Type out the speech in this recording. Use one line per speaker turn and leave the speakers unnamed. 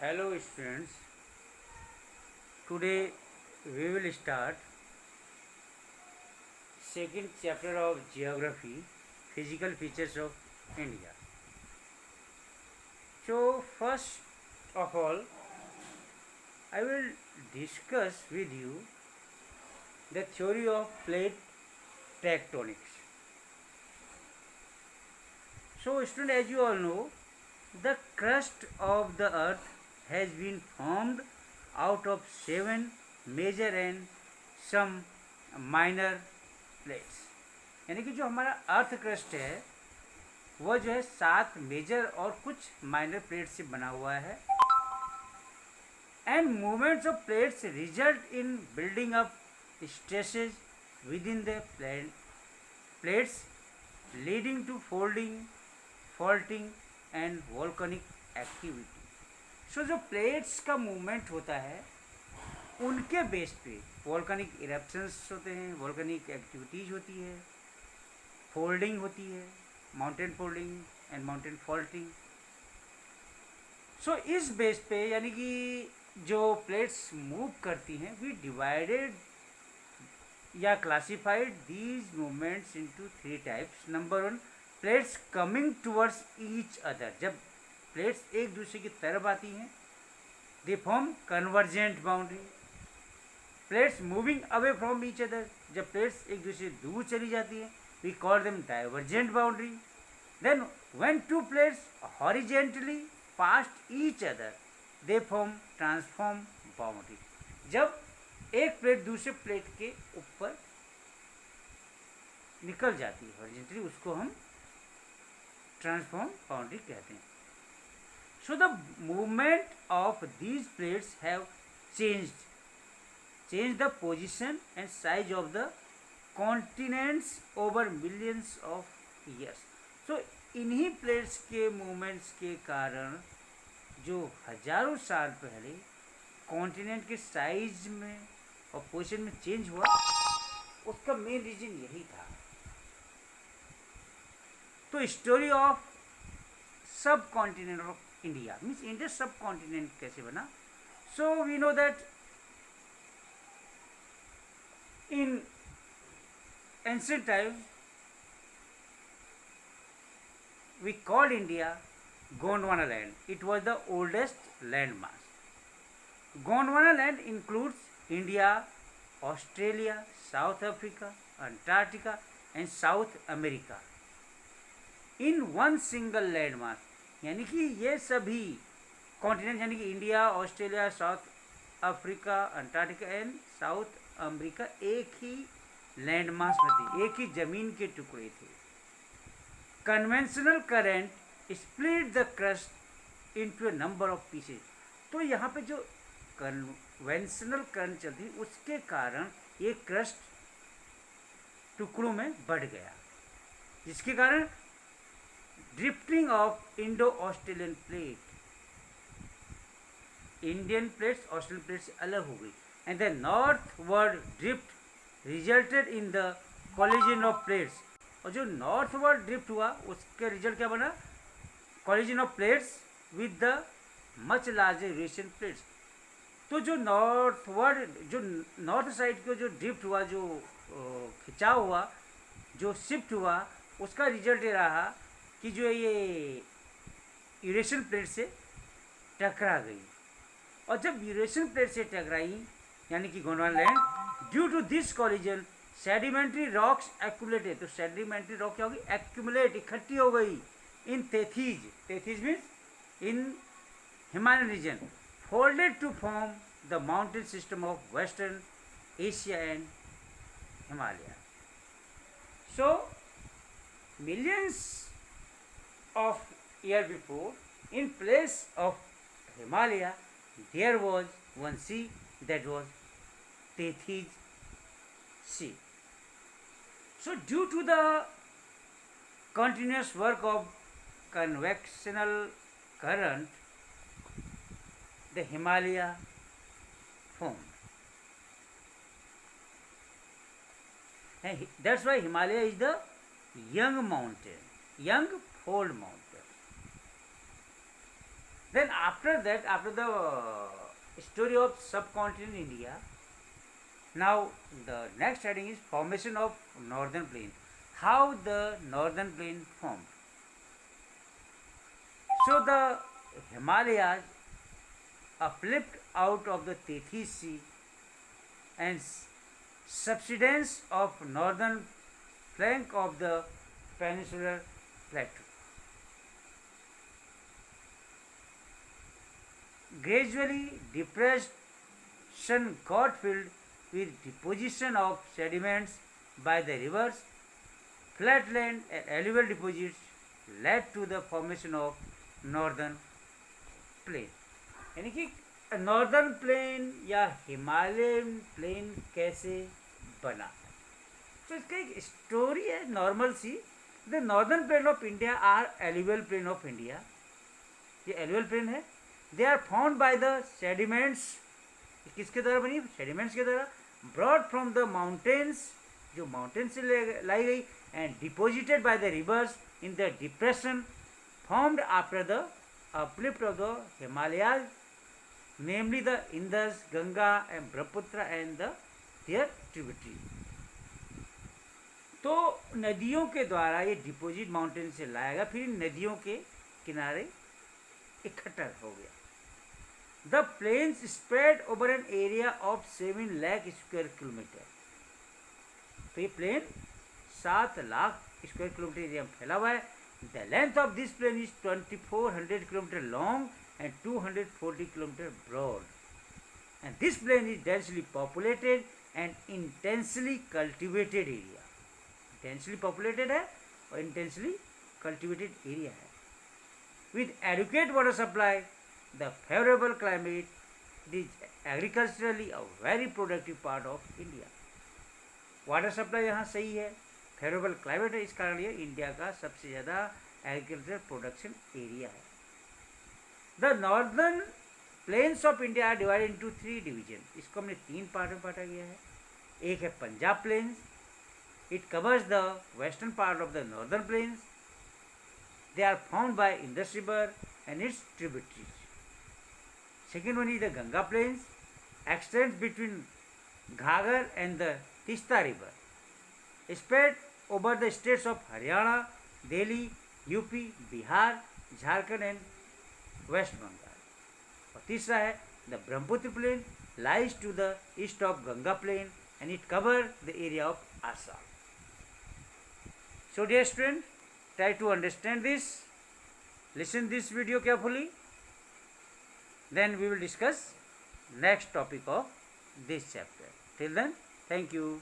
Hello students, today we will start second chapter of geography, physical features of India. So first of all, I will discuss with you the theory of plate tectonics. So student, as you all know, the crust of the earth has been formed out of 7 major and some minor plates, यानी कि जो हमारा earth crust है वह जो है 7 major और कुछ माइनर प्लेट से बना हुआ है. And movements of plates result in building up stresses within the plates leading to folding, faulting and volcanic activity. So जो प्लेट्स का मूवमेंट होता है उनके बेस पे वोल्केनिक इरप्शंस होते हैं, वोल्केनिक एक्टिविटीज़ होती है, फोल्डिंग होती है, mountain folding and mountain faulting. So इस बेस पे यानी कि जो प्लेट्स मूव करती हैं वी डिवाइडेड या classified these movements into 3 types. Number 1, plates coming towards each other. जब प्लेट्स एक दूसरे की तरफ आती हैं they form convergent boundary. Plates moving away from each other. जब प्लेट्स एक दूसरे दूर चली जाती हैं we call them divergent boundary. Then when two plates horizontally past each other they form transform boundary. जब एक प्लेट दूसरे प्लेट के ऊपर निकल जाती है हॉरिजेंटली उसको हम ट्रांसफॉर्म बाउंड्री कहते हैं. So the movement of these plates have change the position and size of the continents over millions of years. So इन्हीं प्लेट्स के मूवमेंट्स के कारण जो हजारों साल पहले कॉन्टिनेंट के साइज में और पोजीशन में चेंज हुआ उसका मेन रीजन यही था. तो story of subcontinent of India means India subcontinent कैसे बना. So we know that in ancient times we called India Gondwana land. It was the oldest landmass. Gondwana land includes India, Australia, South Africa, Antarctica and South America in one single landmass. यानी कि ये सभी continent यानी कि India, Australia, south Africa, Antarctica and south America एक ही landmass में थे, एक ही जमीन के टुकड़े थे. Conventional current split the crust into A number of pieces. तो यहाँ पे जो कन्वेंशनल करंट चलती है उसके कारण ये क्रस्ट टुकड़ों में बढ़ गया जिसके कारण drifting of Indo Australian plate, Indian plates Australian plate से अलग हो गई. And the northward drift resulted in the collision of plates. और जो northward drift हुआ उसके रिजल्ट क्या बना? collision of plates with the much larger Eurasian plates. तो जो northward जो नॉर्थ साइड को जो ड्रिफ्ट हुआ, जो खिंचाव हुआ, जो शिफ्ट हुआ उसका रिजल्ट ये रहा कि जो ये यूरेशियन प्लेट से टकरा गई. और जब यूरेशियन प्लेट से टकराई यानी कि Gondwana land, due to this collision sedimentary rocks accumulated. तो सेडिमेंट्री रॉक क्या होगी? एक्यूमुलेट, इकट्ठी हो गई in Tethys. Tethys means in Himalayan region, folded to form the mountain system of western Asia and Himalaya. So millions of year before in place of Himalaya there was one sea that was Tethys Sea. So due to the continuous work of convectional current the Himalaya formed. And that's why Himalaya is the young mountain, young fold mountain. Then after that, after the story of subcontinent India, now the next heading is formation of northern plain. How the northern plain formed. So the Himalayas uplift out of the Tethys Sea and subsidence of northern flank of the peninsular plateau. Gradually depression got filled with deposition of sediments by the rivers, flatland and alluvial deposits led to the formation of northern plain. यानी कि northern plain या Himalayan plain कैसे बना, तो इसका एक story है normal सी. The northern plain of India are alluvial plain of India. ये एलुवियल प्लेन है. They are found by the sediments. किसके द्वारा बनी? सेडिमेंट्स के द्वारा. ब्रॉड फ्रॉम द माउंटेन्स, जो माउंटेन से लाई गई, and deposited by the rivers in the depression formed after the uplift of the Himalayas, namely the Indus, Ganga and Brahmaputra and their tributaries. तो नदियों के द्वारा ये डिपोजिट माउंटेन से लाया गया, फिर नदियों के किनारे इकट्ठा हो गया. The plains spread over an area of 7 lakh square kilometre. तो ये plain 7 lakh square kilometre area में फैला हुआ है. The length of this plain is 2400 km long and 240 km broad. And this plain is densely populated and intensely cultivated area. Densely populated है और intensely cultivated area है. With adequate water supply, the favorable climate, it is agriculturally a very productive part of India. Water supply यहाँ सही है, favourable climate है, इस कारण ये इंडिया का सबसे ज़्यादा एग्रीकल्चर प्रोडक्शन एरिया है. The northern plains of India are divided into 3 division. इसको हमने 3 पार्ट में बांटा गया है. एक है Punjab plains, it covers the western part of the northern plains. They are found by Indus river and its tributaries. Second one is the Ganga plains, extends between Ghaghar and the Teesta river, spread over the states of Haryana, Delhi, UP, Bihar, Jharkhand and West Bengal. और तीसरा है the Brahmaputra plain lies to the east of Ganga plain and it covers the area of Assam. So dear student, try to understand this, listen this video carefully, then we will discuss next topic of this chapter. Till then, thank you.